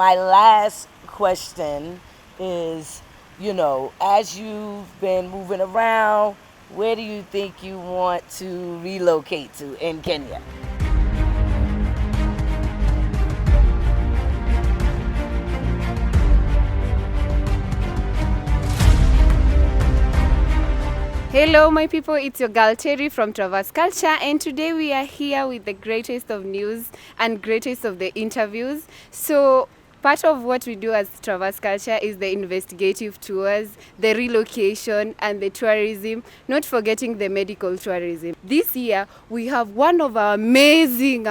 my last question is, as you've been moving around, where do you think you want to relocate to in Kenya? Hello, my people. It's your girl Terry from Traverze Culture, and today we are here with the greatest of news and greatest of the interviews. So, part of what we do as Traverze Culture is the investigative tours, the relocation, and the tourism, not forgetting the medical tourism. This year, we have one of our amazing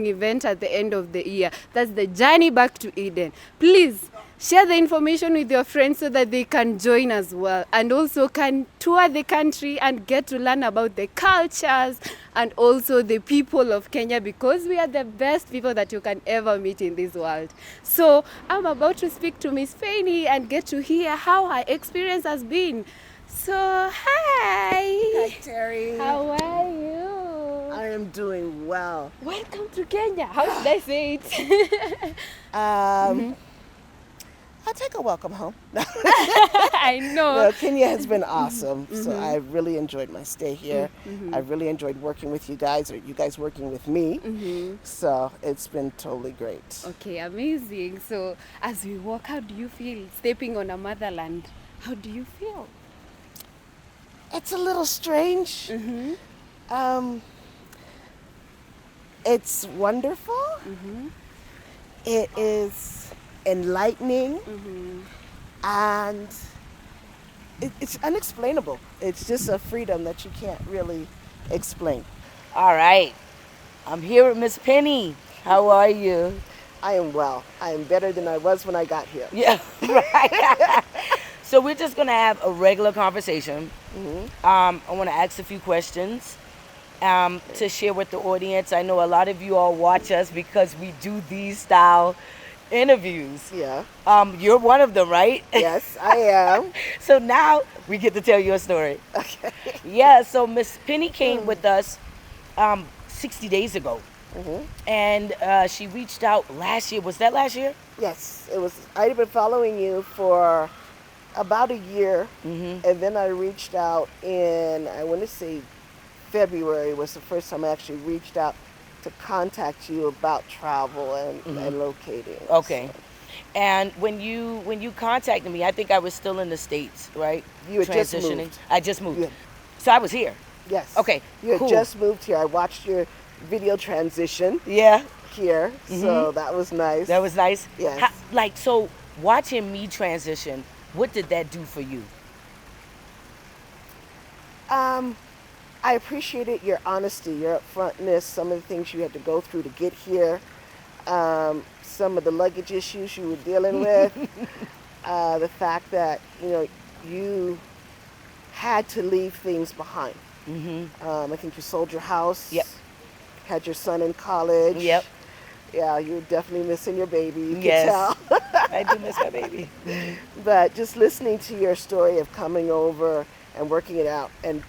events at the end of the year. That's the Journey Back to Eden. Please, share the information with your friends so that they can join as well, and also can tour the country and get to learn about the cultures and also the people of Kenya, because we are the best people that you can ever meet in this world. So I'm about to speak to Miss Fanny and get to hear how her experience has been. So hi. Hi, Terry. How are you? I am doing well. Welcome to Kenya. How should I say it? I'll take a welcome home. I know. No, Kenya has been awesome. So I really enjoyed my stay here. I really enjoyed working with you guys, or you guys working with me. So it's been totally great. Okay, amazing. So as we walk, how do you feel stepping on a motherland? How do you feel? It's a little strange. It's wonderful. It is enlightening, and it's unexplainable. It's just a freedom that you can't really explain. All right. I'm here with Miss Penny. How are you? I am well. I am better than I was when I got here. Yeah, right. So we're just going to have a regular conversation. I want to ask a few questions to share with the audience. I know a lot of you all watch us because we do these style interviews. Yeah. You're one of them, right? Yes, I am. So now we get to tell your story. Okay. Yeah, so Miss Penny came with us 60 days ago. And she reached out last year. Was that last year? Yes, it was. I'd been following you for about a year, and then I reached out in, I want to say February was the first time I actually reached out to contact you about travel and locating. Okay. So, and when you contacted me, I think I was still in the States, right? You had just moved. I just moved. You had- So I was here. yes. Okay, You had cool. just moved here. I watched your video transition Yeah, here, so that was nice. that was nice. Yes. So watching me transition, what did that do for you? I appreciated your honesty, your upfrontness, some of the things you had to go through to get here, some of the luggage issues you were dealing with, the fact that, you had to leave things behind. I think you sold your house. Yep. Had your son in college. Yep. Yeah, you're definitely missing your baby. You can Yes. tell. I do miss my baby. But just listening to your story of coming over and working it out, and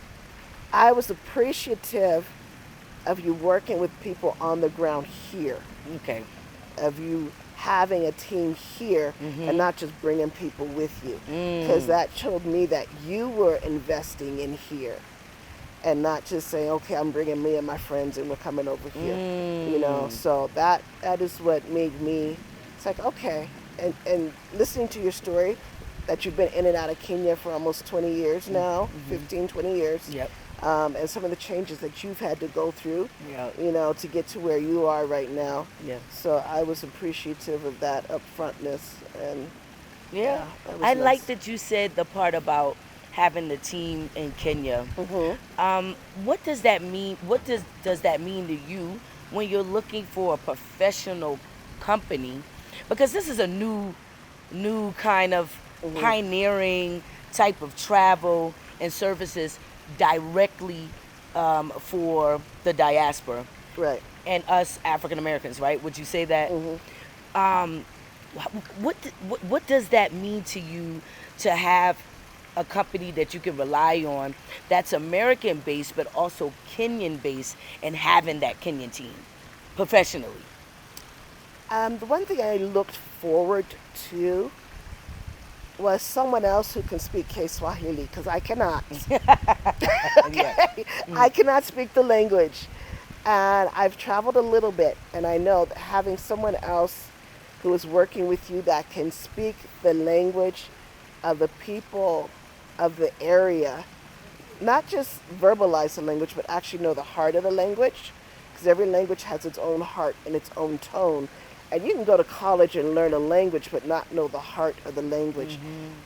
I was appreciative of you working with people on the ground here, Okay. of you having a team here and not just bringing people with you, because that showed me that you were investing in here and not just saying, okay, I'm bringing me and my friends and we're coming over here, so that is what made me, it's like, okay, and listening to your story that you've been in and out of Kenya for almost 20 years now, 15, 20 years. Yep. And some of the changes that you've had to go through, Yep. to get to where you are right now. Yeah. So I was appreciative of that upfrontness, and Yeah. that was I nice. like that you said the part about having the team in Kenya. What does that mean? What does that mean to you when you're looking for a professional company? Because this is a new kind of pioneering type of travel and services directly for the diaspora Right. and us African Americans, right? Would you say that? What does that mean to you to have a company that you can rely on that's American based but also Kenyan based, and having that Kenyan team professionally? The one thing I looked forward to was someone else who can speak Swahili, because I cannot. Okay? I cannot speak the language. And I've traveled a little bit, and I know that having someone else who is working with you that can speak the language of the people of the area, not just verbalize the language, but actually know the heart of the language, because every language has its own heart and its own tone. And you can go to college and learn a language but not know the heart of the language.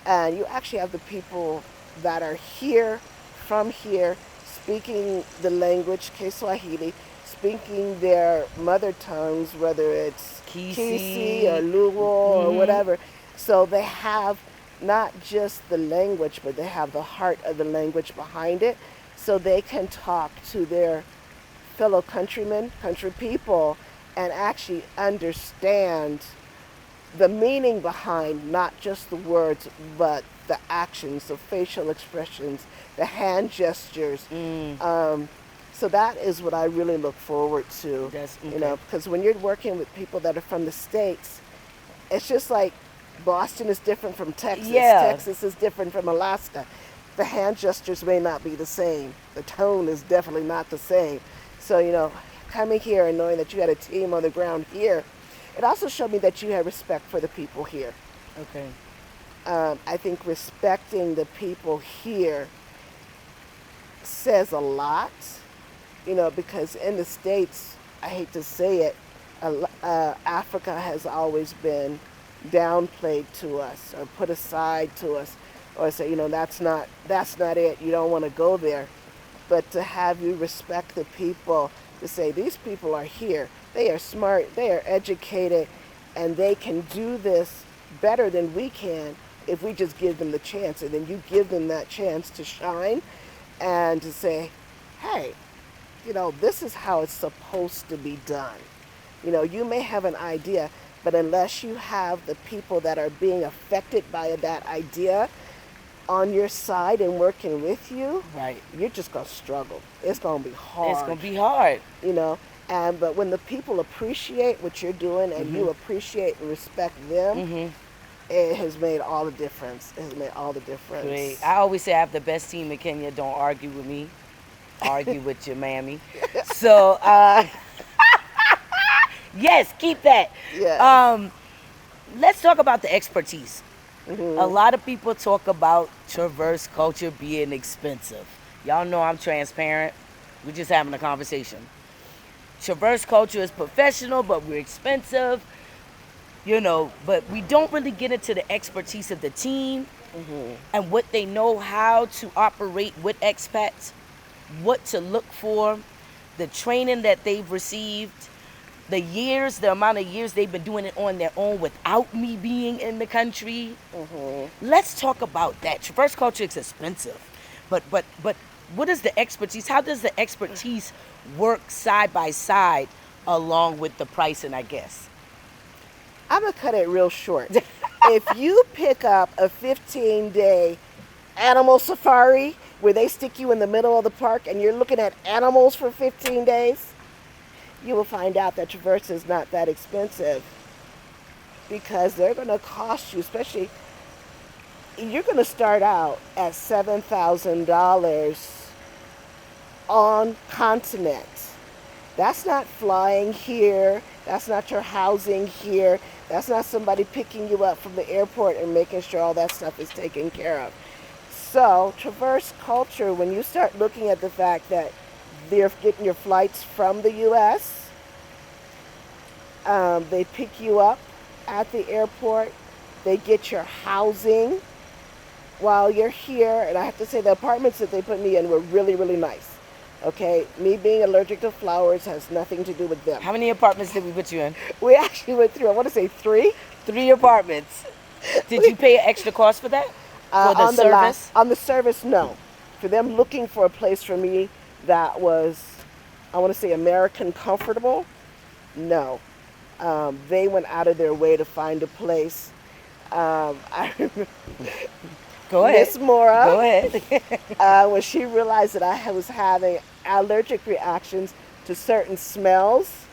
And you actually have the people that are here, from here, speaking the language, Kiswahili, speaking their mother tongues, whether it's Kisii or Luo or whatever. So they have not just the language, but they have the heart of the language behind it. So they can talk to their fellow countrymen, country people, and actually understand the meaning behind not just the words, but the actions, the facial expressions, the hand gestures. So that is what I really look forward to. You know, because when you're working with people that are from the States, it's just like Boston is different from Texas. Texas is different from Alaska. The hand gestures may not be the same. The tone is definitely not the same. So, you know, coming here and knowing that you had a team on the ground here, it also showed me that you had respect for the people here. Okay. I think respecting the people here says a lot, you know, because in the States, I hate to say it, Africa has always been downplayed to us or put aside to us, or say, you know, that's not it, you don't want to go there. But to have you respect the people, to say these people are here, they are smart, they are educated, and they can do this better than we can if we just give them the chance. And then you give them that chance to shine and to say, hey, you know, this is how it's supposed to be done. You know, you may have an idea, but unless you have the people that are being affected by that idea on your side and working with you, right, you're just going to struggle. It's going to be hard. It's going to be hard. You know, but when the people appreciate what you're doing and you appreciate and respect them, it has made all the difference. It has made all the difference. Great. I always say I have the best team in Kenya. Don't argue with me. Argue with your mammy. So, yes, keep that. Yes. Let's talk about the expertise. A lot of people talk about Traverse Culture being expensive. Y'all know I'm transparent. We're just having a conversation. Traverse Culture is professional, but we're expensive. You know, but we don't really get into the expertise of the team and what they know how to operate with expats, what to look for, the training that they've received, the amount of years they've been doing it on their own without me being in the country. Let's talk about that. Traverse Culture is expensive, but what is the expertise? How does the expertise work side by side along with the pricing, I guess? I'm going to cut it real short. If you pick up a 15-day animal safari where they stick you in the middle of the park and you're looking at animals for 15 days, you will find out that Traverse is not that expensive, because they're going to cost you, especially, you're going to start out at $7,000 on continent. That's not flying here. That's not your housing here. That's not somebody picking you up from the airport and making sure all that stuff is taken care of. So Traverse Culture, when you start looking at the fact that they're getting your flights from the U.S., they pick you up at the airport, they get your housing while you're here, and I have to say the apartments that they put me in were really, really nice. Okay, me being allergic to flowers has nothing to do with them. How many apartments did we put you in? We actually went through, I want to say 3. 3 apartments. Did you pay an extra cost for that? For the service? On the service, no. For them looking for a place for me that was, I want to say, American comfortable, no. They went out of their way to find a place. I remember Go ahead. Miss Mora, Go ahead. when she realized that I was having allergic reactions to certain smells,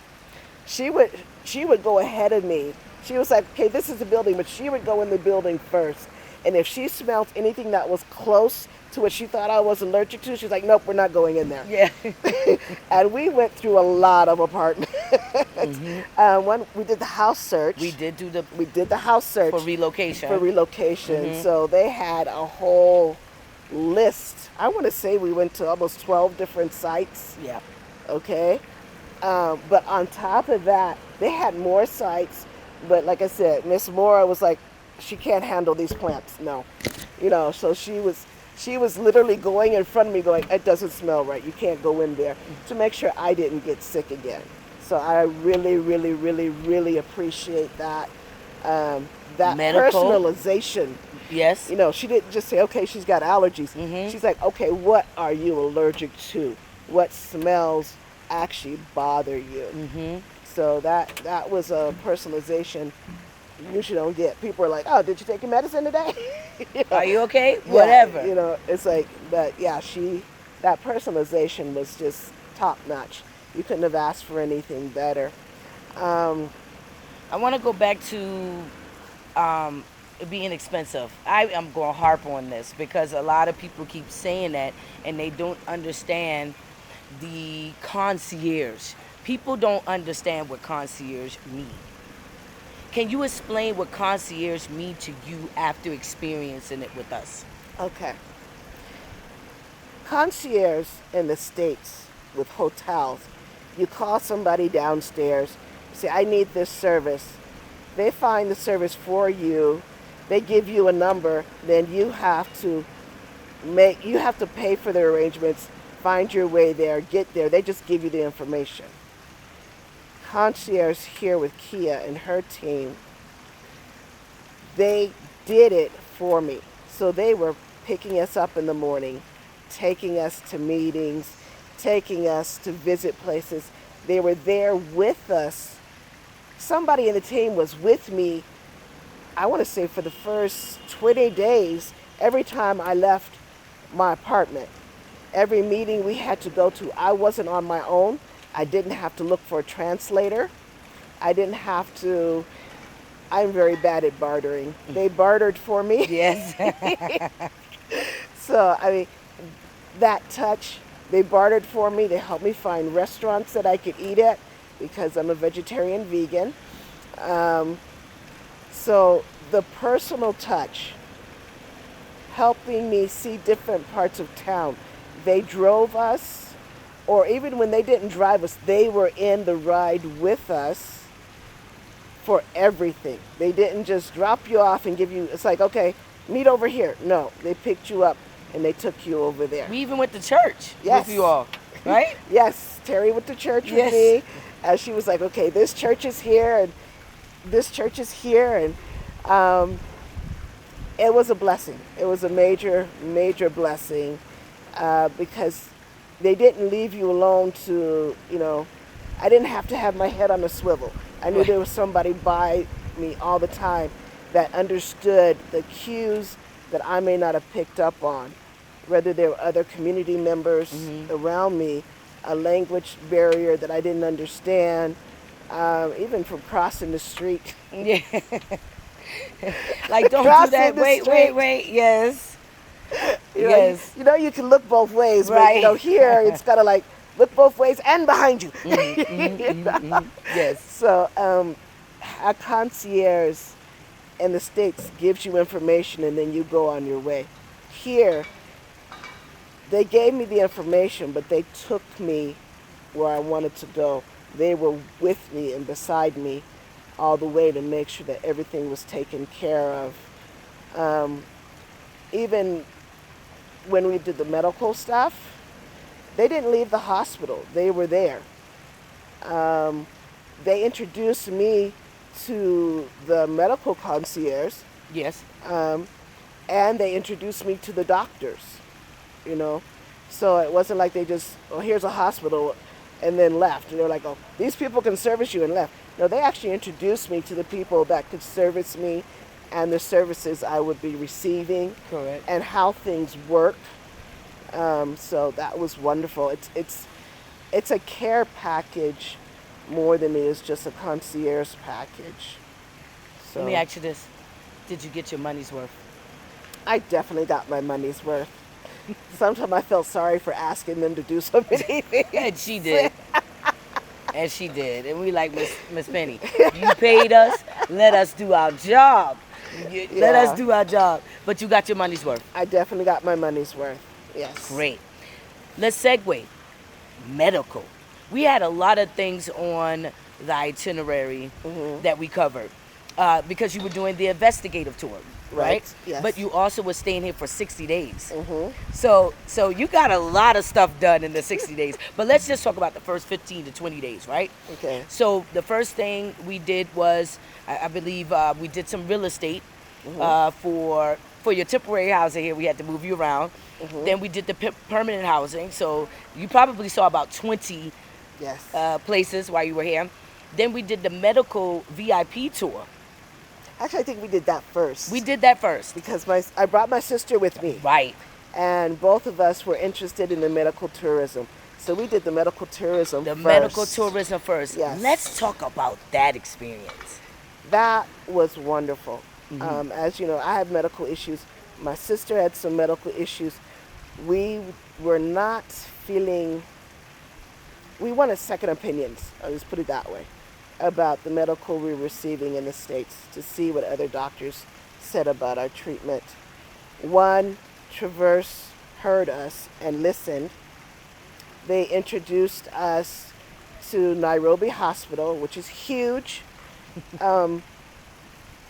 she would she would go ahead of me. She was like, okay, this is the building, but she would go in the building first. And if she smelled anything that was close to what she thought I was allergic to, she's like, nope, we're not going in there. Yeah. And we went through a lot of apartments. When we did the house search. We did the house search for relocation. So they had a whole list. I want to say we went to almost 12 different sites. Yeah. Okay. But on top of that, they had more sites. But like I said, Miss Mora was like, she can't handle these plants. No. So she was literally going in front of me going, it doesn't smell right. You can't go in there, to make sure I didn't get sick again. So I really, really, really, really appreciate that. That Medical. personalization. Yes. She didn't just say, okay, she's got allergies. She's like, okay, what are you allergic to? What smells actually bother you? So that was a personalization you usually don't get. People are like, oh, did you take your medicine today? Are you okay? Yeah, Whatever. It's like, but yeah, that personalization was just top notch. You couldn't have asked for anything better. I want to go back to it being expensive. I'm going to harp on this because a lot of people keep saying that and they don't understand the concierge. People don't understand what concierge mean. Can you explain what concierge mean to you after experiencing it with us? Okay. Concierge in the States with hotels, you call somebody downstairs, say, I need this service. They find the service for you. They give you a number. Then you have to pay for the arrangements, find your way there, get there. They just give you the information. Concierge here with Kia and her team, they did it for me. So they were picking us up in the morning, taking us to meetings, taking us to visit places. They were there with us. Somebody in the team was with me, I want to say for the first 20 days, every time I left my apartment. Every meeting we had to go to, I wasn't on my own. I didn't have to look for a translator. I'm very bad at bartering. They bartered for me. Yes. So, that touch, they bartered for me. They helped me find restaurants that I could eat at because I'm a vegetarian vegan. So the personal touch, helping me see different parts of town. They drove us. Or even when they didn't drive us, they were in the ride with us for everything. They didn't just drop you off and give you, it's like, okay, meet over here. No, they picked you up and they took you over there. We even went to church with you all, right? Yes, Terry went to church with me. And she was like, okay, this church is here and this church is here. And it was a blessing. It was a major, major blessing because they didn't leave you alone to, I didn't have to have my head on a swivel. I knew there was somebody by me all the time that understood the cues that I may not have picked up on, whether there were other community members around me, a language barrier that I didn't understand, even from crossing the street. Yeah. Like, don't do that. Wait. Yes. Yes. You can look both ways, right. But here it's gotta like look both ways and behind you. Yes. So a concierge in the States gives you information and then you go on your way. Here, they gave me the information, but they took me where I wanted to go. They were with me and beside me all the way to make sure that everything was taken care of. Even when we did the medical stuff, they didn't leave the hospital. They were there. They introduced me to the medical concierge. Yes. And they introduced me to the doctors, So it wasn't like they just, here's a hospital and then left. And they were like, oh, these people can service you and left. No, they actually introduced me to the people that could service me and the services I would be receiving. Correct. And how things work. So that was wonderful. It's a care package more than it is just a concierge package. So Let me ask you this. Did you get your money's worth? I definitely got my money's worth. Sometimes I felt sorry for asking them to do so many things. And she did. And she did. And we like, Miss Penny, you paid us, let us do our job. Let us do our job. But you got your money's worth. I definitely got my money's worth. Yes. Great. Let's segue. Medical. We had a lot of things on the itinerary that we covered because you were doing the investigative tour, right? Yes. But you also were staying here for 60 days. So you got a lot of stuff done in the 60 days. But let's just talk about the first 15 to 20 days, right? Okay. So the first thing we did was, I believe we did some real estate for your temporary housing here. We had to move you around. Then we did the permanent housing. So you probably saw about 20 places while you were here. Then we did the medical VIP tour. Actually, I think we did that first. We did that first. Because I brought my sister with me. Right. And both of us were interested in the medical tourism. So we did the medical tourism The first. medical tourism first. Yes. Let's talk about that experience. That was wonderful. As you know, I have medical issues. My sister had some medical issues. We were not feeling, we wanted second opinions, I'll just put it that way, about the medical we were receiving in the States to see what other doctors said about our treatment. One, Traverse heard us and listened. They introduced us to Nairobi Hospital, which is huge.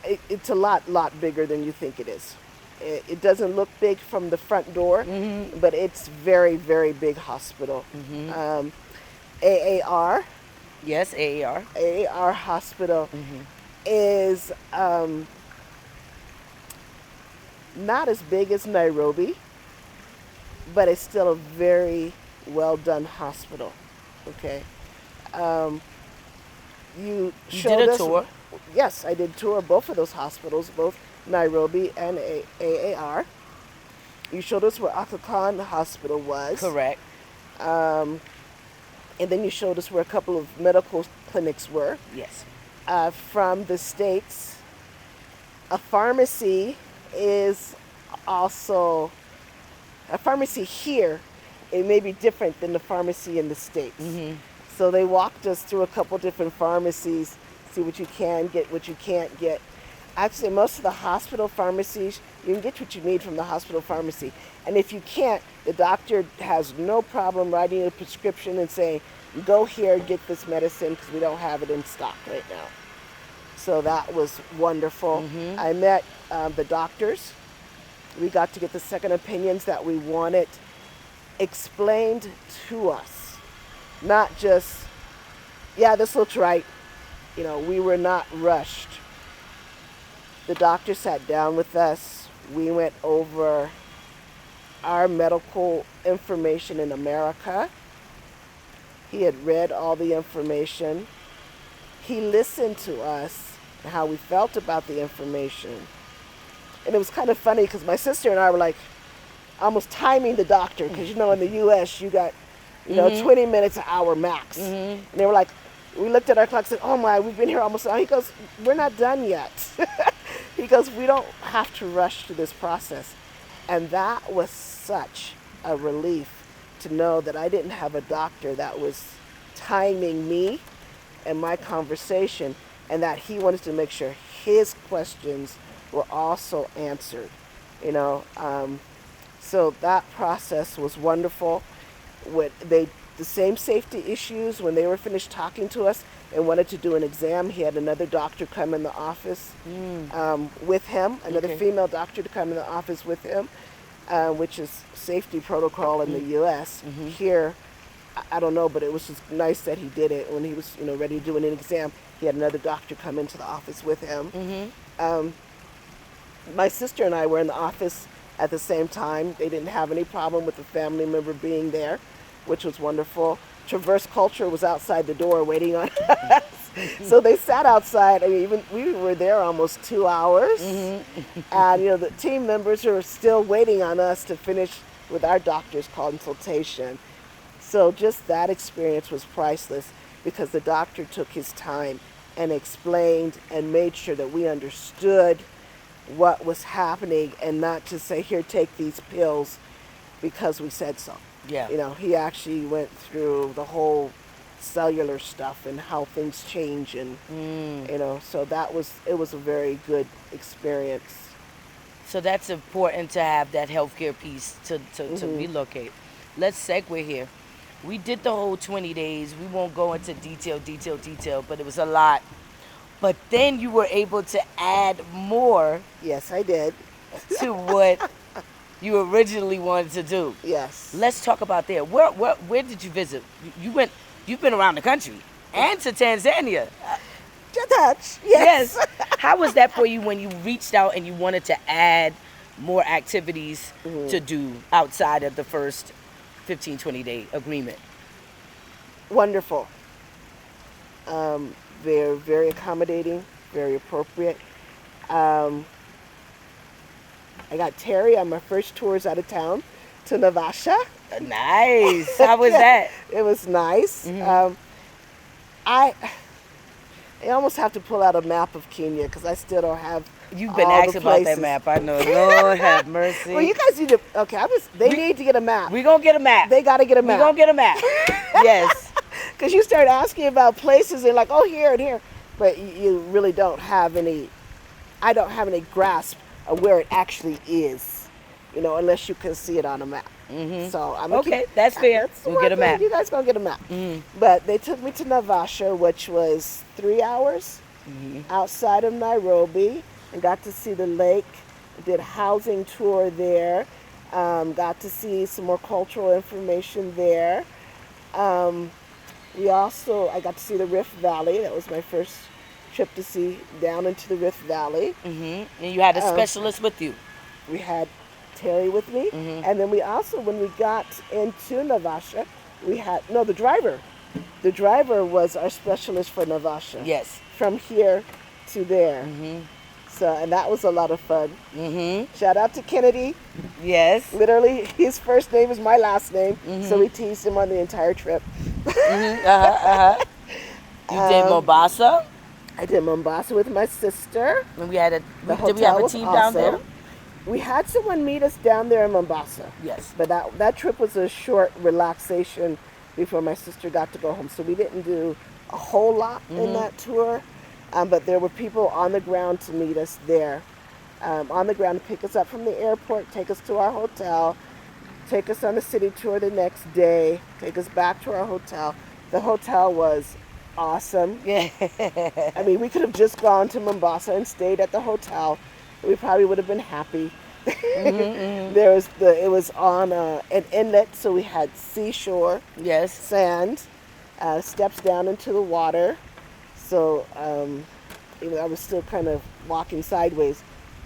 It's a lot bigger than you think it is. It doesn't look big from the front door, but it's very, very big hospital. AAR. Yes, AAR. AAR Hospital is not as big as Nairobi, but it's still a very well done hospital. Okay. You did a tour? Yes, I did tour both of those hospitals, both Nairobi and AAR. You showed us where Aga Khan Hospital was. Correct. And then you showed us where a couple of medical clinics were. Yes. From the States, a pharmacy is also, a pharmacy here, it may be different than the pharmacy in the States. So they walked us through a couple different pharmacies, see what you can get, what you can't get. Actually, most of the hospital pharmacies, you can get what you need from the hospital pharmacy. And if you can't, the doctor has no problem writing a prescription and saying, go here, get this medicine because we don't have it in stock right now. So that was wonderful. I met the doctors. We got to get the second opinions that we wanted explained to us. Not just, yeah, this looks right. You know, we were not rushed. The doctor sat down with us. We went over our medical information in America. He had read all the information. He listened to us and how we felt about the information. And it was kind of funny because my sister and I were like almost timing the doctor because, you know, in the U.S. you got, you know, 20 minutes an hour max. And they were like, we looked at our clock and said, oh my, we've been here almost an hour. He goes, we're not done yet. He goes, we don't have to rush through this process. And that was such a relief to know that I didn't have a doctor that was timing me and my conversation, and that he wanted to make sure his questions were also answered, you know. So that process was wonderful. The same safety issues when they were finished talking to us and wanted to do an exam. He had another doctor come in the office with him, another female doctor to come in the office with him, which is safety protocol in the U.S. Here, I don't know, but it was just nice that he did it. When he was, you know, ready to do an exam, he had another doctor come into the office with him. My sister and I were in the office at the same time. They didn't have any problem with the family member being there, which was wonderful. Traverze Culture was outside the door waiting on us. So they sat outside. I mean, we were there almost 2 hours. And, you know, the team members are still waiting on us to finish with our doctor's consultation. So just that experience was priceless. because the doctor took his time and explained and made sure that we understood what was happening, and not just say, here, take these pills because we said so. Yeah. You know, he actually went through the whole cellular stuff and how things change, and you know, so it was a very good experience. So that's important to have that healthcare piece to relocate. Let's segue here. We did the whole 20 days. We won't go into detail, but it was a lot. But then you were able to add more Yes, I did. to what you originally wanted to do. Yes. Let's talk about there. Where did you visit? You've been around the country and to Tanzania. Touch. Yes. How was that for you when you reached out and you wanted to add more activities to do outside of the first 15, 20-day agreement? Wonderful. They're very accommodating, very appropriate. I got Terry on my first tours out of town to Naivasha. Nice. How was that? It was nice. I almost have to pull out a map of Kenya because I still don't have. You've been all the asking about that places. map. I know. Lord have mercy. Well, you guys need to. Okay, they need to get a map. We're going to get a map. They got to get a We're map. going to get a map. Yes. Because you start asking about places, they're like, oh, here and here. But you really don't have any. I don't have any grasp of where it actually is, you know, unless you can see it on a map. So I'm Okay, that's fair. We'll get a map. You guys gonna get a map. But they took me to Naivasha, which was 3 hours outside of Nairobi, and got to see the lake. Did a housing tour there. Got to see some more cultural information there. I got to see the Rift Valley. That was my first trip to see down into the Rift Valley. And you had a specialist with you. We had Terry with me, and then we also, when we got into Naivasha, we had the driver. The driver was our specialist for Naivasha. Yes. From here to there. So, and that was a lot of fun. Shout out to Kennedy. Yes. Literally, his first name is my last name, so we teased him on the entire trip. You did Mombasa. I did Mombasa with my sister. And we had The did we hotel have a was team down there? awesome. We had someone meet us down there in Mombasa. Yes. But that trip was a short relaxation before my sister got to go home. So we didn't do a whole lot in that tour. But there were people on the ground to meet us there. On the ground to pick us up from the airport, take us to our hotel, take us on a city tour the next day, take us back to our hotel. The hotel was awesome. Yeah. I mean, we could have just gone to Mombasa and stayed at the hotel. We probably would have been happy. It was on an inlet, so we had seashore, Yes. sand, steps down into the water. So I was still kind of walking sideways.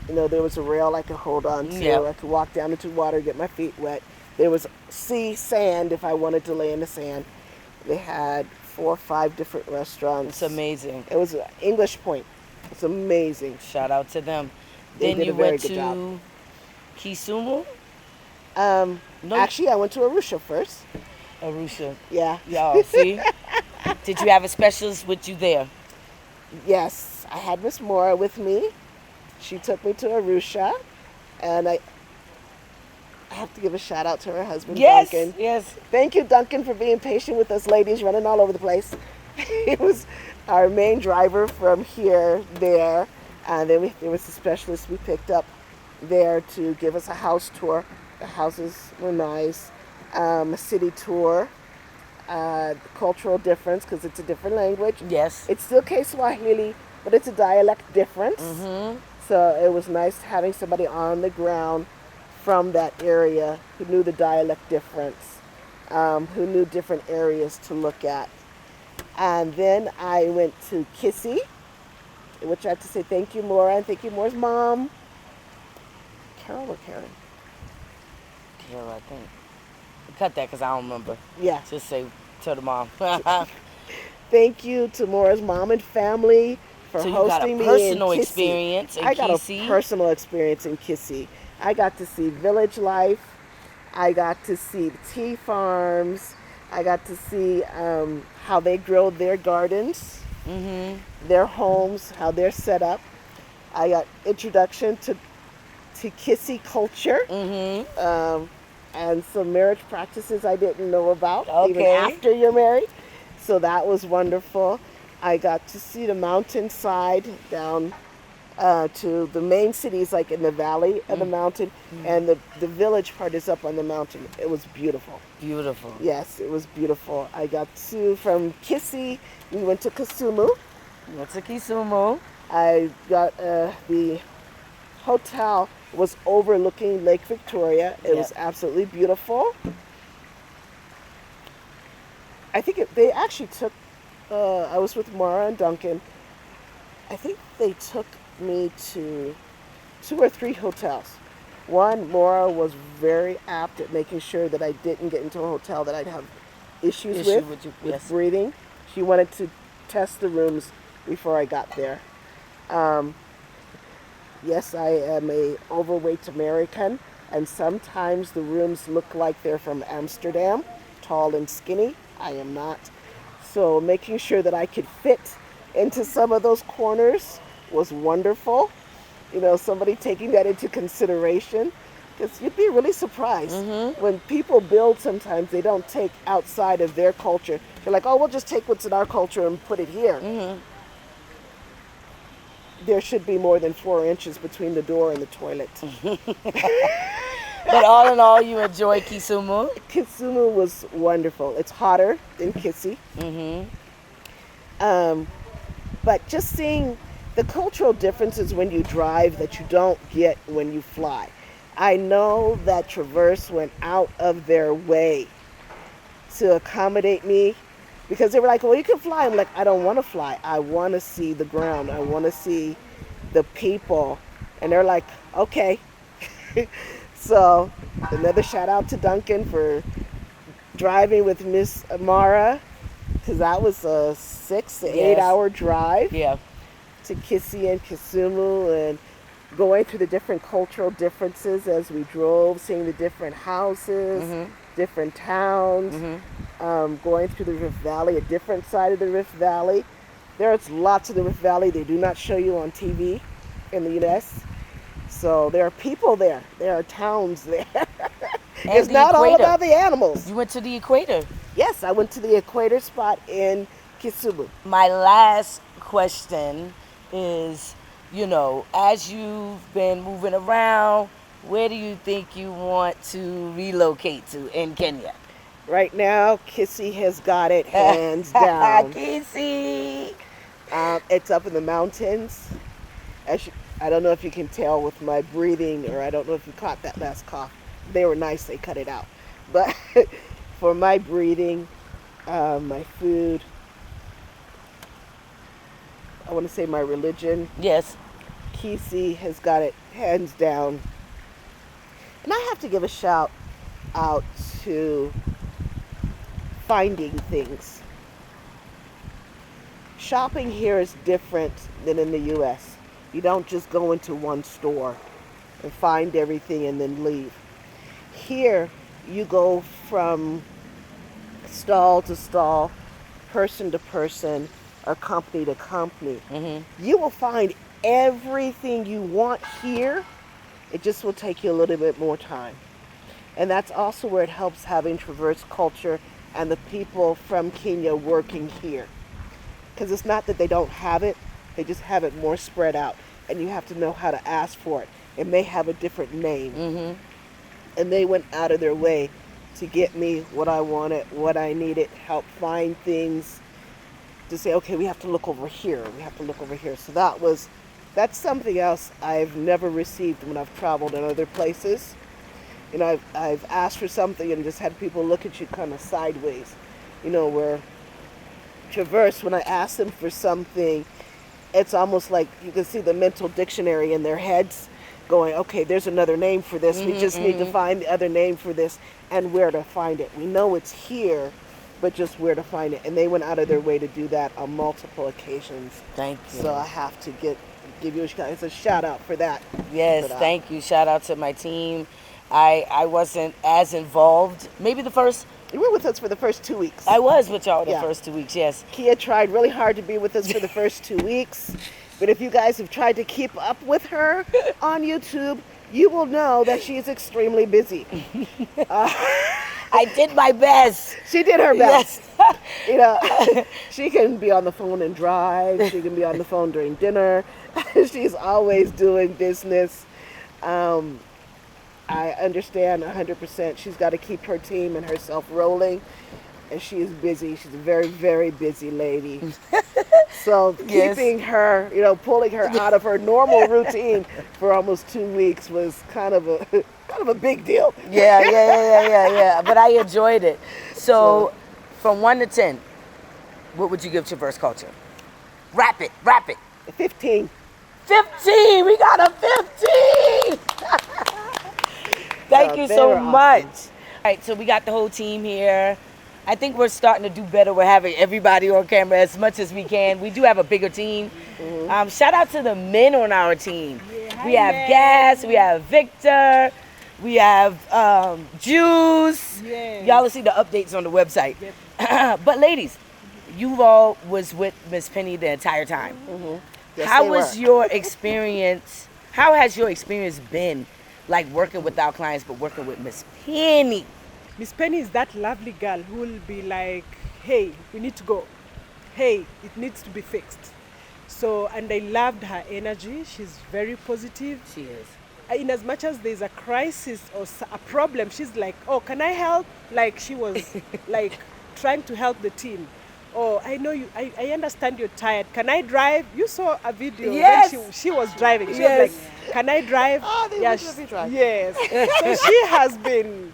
You know, there was a rail I could hold on to. Yeah. I could walk down into water, get my feet wet. There was sand if I wanted to lay in the sand. They had 4 or 5 different restaurants. It's amazing. It was English Point. It's amazing. Shout out to them. They Then did you a very went good to job. Kisumu? No. Actually, I went to Arusha first. Arusha. Yeah. Y'all, see? Did you have a specialist with you there? Yes, I had Miss Mora with me. She took me to Arusha, and I have to give a shout out to her husband, Yes. Duncan. Yes. Thank you, Duncan, for being patient with us ladies running all over the place. He was our main driver from here, there, and then there was a specialist we picked up there to give us a house tour. The houses were nice. A city tour. Cultural difference because it's a different language. Yes. It's still Swahili, but it's a dialect difference. So it was nice having somebody on the ground from that area who knew the dialect difference, who knew different areas to look at. And then I went to Kisii, which I have to say thank you, Maura, and thank you, Maura's mom. Carol or Karen? Carol, I think. Cut that because I don't remember. Yeah. Just say to the mom. Thank you to Maura's mom and family for So you got a hosting me personal in Kisii. experience in I got Kisii? a personal experience in Kisii. I got to see village life. I got to see the tea farms. I got to see how they grow their gardens, their homes, how they're set up. I got introduction to Kisii culture, and some marriage practices I didn't know about, even Okay. after you're married. So that was wonderful. I got to see the mountainside down to the main cities, like in the valley of the mountain, and the village part is up on the mountain. It was beautiful. Beautiful. Yes, it was beautiful. I got to, from Kisii, we went to Kisumu. What's a Kisumu? I got the hotel was overlooking Lake Victoria. It was absolutely beautiful. I think they actually took, I was with Mara and Duncan. I think they took me to 2 or 3 hotels. One, Mara was very apt at making sure that I didn't get into a hotel that I'd have issues with breathing. She wanted to test the rooms before I got there. Yes, I am a overweight American, and sometimes the rooms look like they're from Amsterdam, tall and skinny. I am not. So making sure that I could fit into some of those corners was wonderful. You know, somebody taking that into consideration, because you'd be really surprised when people build. Sometimes they don't take outside of their culture. They're like, oh, we'll just take what's in our culture and put it here. There should be more than 4 inches between the door and the toilet. But all in all, you enjoyed Kisumu? Kisumu was wonderful. It's hotter than Kisii. But just seeing the cultural differences when you drive that you don't get when you fly. I know that Traverse went out of their way to accommodate me, because they were like, well, you can fly. I'm like, I don't want to fly. I want to see the ground. I want to see the people. And they're like, okay. So another shout out to Duncan for driving with Miss Amara, because that was a 6 to 8 hour drive to Kisii and Kisumu, and going through the different cultural differences as we drove, seeing the different houses, different towns, going through the Rift Valley, a different side of the Rift Valley. There's lots of the Rift Valley they do not show you on TV in the U.S. So there are people there. There are towns there. It's not all about the animals. You went to the equator? Yes, I went to the equator spot in Kisumu. My last question is, you know, as you've been moving around, where do you think you want to relocate to in Kenya? Right now, Kisii has got it hands down. Kisii! It's up in the mountains. I don't know if you can tell with my breathing, or I don't know if you caught that last cough. They were nice, they cut it out. But for my breathing, my food, I want to say my religion. Yes. Kisii has got it hands down. And I have to give a shout out to finding things. Shopping here is different than in the U.S. You don't just go into one store and find everything and then leave. Here, you go from stall to stall, person to person, or company to company. You will find everything you want here. It just will take you a little bit more time. And that's also where it helps having Traverse Culture and the people from Kenya working here. Because it's not that they don't have it, they just have it more spread out. And you have to know how to ask for it. It may have a different name. And they went out of their way to get me what I wanted, what I needed, help find things, to say, okay, we have to look over here, we have to look over here. So that's something else I've never received when I've traveled in other places. You know, I've asked for something and just had people look at you kind of sideways. You know, where Traverse, when I ask them for something, it's almost like you can see the mental dictionary in their heads going, okay, there's another name for this. We just need to find the other name for this and where to find it. We know it's here, but just where to find it. And they went out of their way to do that on multiple occasions. Thank you. So I have to give you a shout out for that. Yes, thank you. Shout out to my team. I wasn't as involved. Maybe the first You were with us for the first 2 weeks. I was with y'all the Yeah. first 2 weeks, yes. Kia tried really hard to be with us for the first 2 weeks. But if you guys have tried to keep up with her on YouTube, you will know that she is extremely busy. I did my best. She did her best. Yes. You know, she can be on the phone and drive. She can be on the phone during dinner. She's always doing business. I understand 100%. She's got to keep her team and herself rolling. And she is busy. She's a very, very busy lady. So Yes. keeping her, you know, pulling her out of her normal routine for almost 2 weeks was kind of a big deal. Yeah. But I enjoyed it. So, from 1 to 10, what would you give Traverse Culture? Rap it. 15. 15. We got a 15. Thank you they so were awesome. much. All right, so we got the whole team here. I think we're starting to do better with having everybody on camera as much as we can. We do have a bigger team. Shout out to the men on our team. We have Gas, we have Victor, we have Juice. Y'all will see the updates on the website. But ladies, you all was with Miss Penny the entire time. Yes, How they was were. your experience? How has your experience been, like working with our clients, but working with Miss Penny? Miss Penny is that lovely girl who will be like, hey, we need to go. Hey, it needs to be fixed. So, and I loved her energy. She's very positive. She is. In as much as there's a crisis or a problem, she's like, oh, can I help? Like she was like trying to help the team. Oh, I know you, I understand you're tired. Can I drive? You saw a video Yes. when she was driving. She Yes. was like, can I drive? Oh, they would let me drive. Yes. So she has been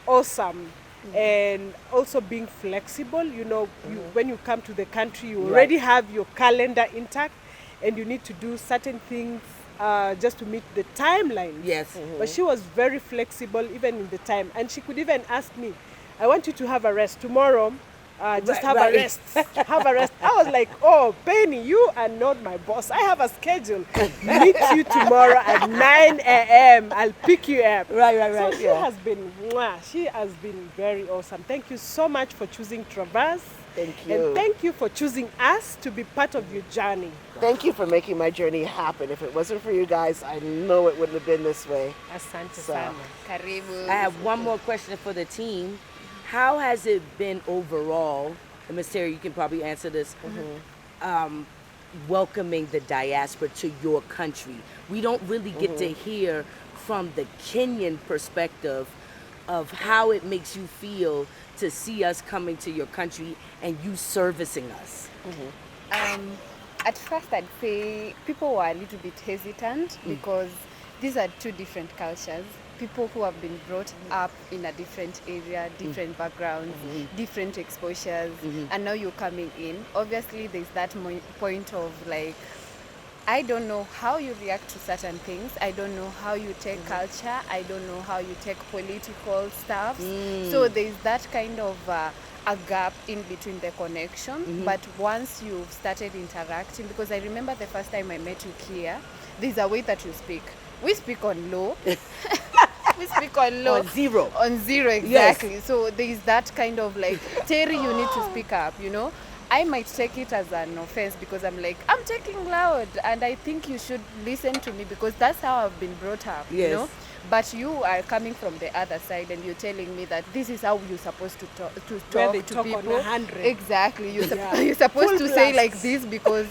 awesome. And also being flexible, you know, when you come to the country, you already have your calendar intact and you need to do certain things just to meet the timeline. Yes. But she was very flexible even in the time. And she could even ask me, I want you to have a rest tomorrow. Just have Right. a rest. Have a rest. I was like, oh, Penny, you are not my boss. I have a schedule. Meet you tomorrow at 9 a.m. I'll pick you up. Right. So she has been, she has been very awesome. Thank you so much for choosing Traverse. Thank you. And thank you for choosing us to be part of your journey. Thank you for making my journey happen. If it wasn't for you guys, I know it wouldn't have been this way. Asante So. sana. Karibu. I have one more question for the team. How has it been overall, and Ms. Terry, you can probably answer this, welcoming the diaspora to your country? We don't really get to hear from the Kenyan perspective of how it makes you feel to see us coming to your country and you servicing us. At first, I'd say people were a little bit hesitant because these are two different cultures. People who have been brought up in a different area, different backgrounds, different exposures, and now you're coming in. Obviously, there's that point of like, I don't know how you react to certain things. I don't know how you take culture. I don't know how you take political stuff. So there's that kind of a gap in between the connection. But once you've started interacting, because I remember the first time I met you here, there's a way that you speak. We speak on low. We speak on low. On zero. On zero, exactly. So there is that kind of like, Terry, you need to speak up, you know. I might take it as an offense because I'm like, I'm talking loud and I think you should listen to me because that's how I've been brought up, you Yes. know. But you are coming from the other side and you're telling me that this is how you're supposed to talk Where they to talk on people. 100. Exactly. Yeah. You're supposed Full to say blast. like this because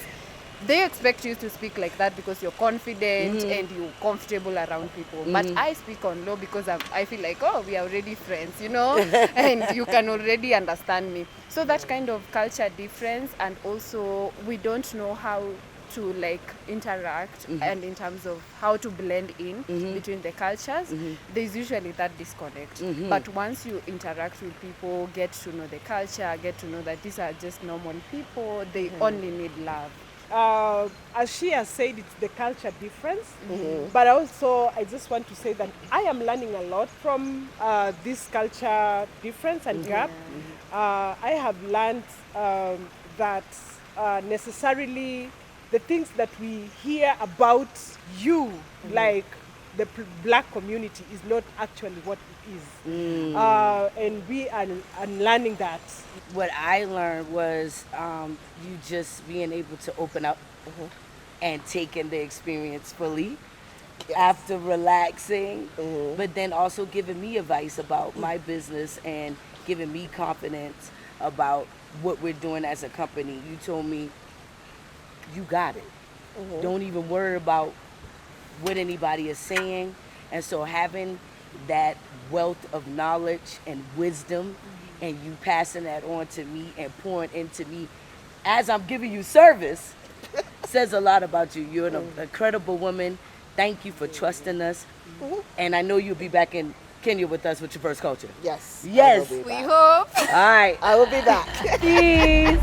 they expect you to speak like that because you're confident and you're comfortable around people. But I speak on low because I feel like, oh, we are already friends, you know, and you can already understand me. So that kind of culture difference, and also we don't know how to like interact and in terms of how to blend in between the cultures, there's usually that disconnect. But once you interact with people, get to know the culture, get to know that these are just normal people, they only need love. As she has said, it's the culture difference. But also, I just want to say that I am learning a lot from this culture difference and gap. I have learned that necessarily the things that we hear about you, like the black community is not actually what it is. And we are learning that. What I learned was you just being able to open up and taking the experience fully after relaxing, but then also giving me advice about my business and giving me confidence about what we're doing as a company. You told me you got it. Don't even worry about what anybody is saying. And so having that wealth of knowledge and wisdom and you passing that on to me and pouring into me as I'm giving you service says a lot about you. You're an incredible woman. Thank you for trusting us. And I know you'll be back in Kenya with us with Traverze Culture. Yes. Yes. I will be We back. hope. All right. I will be back. Peace.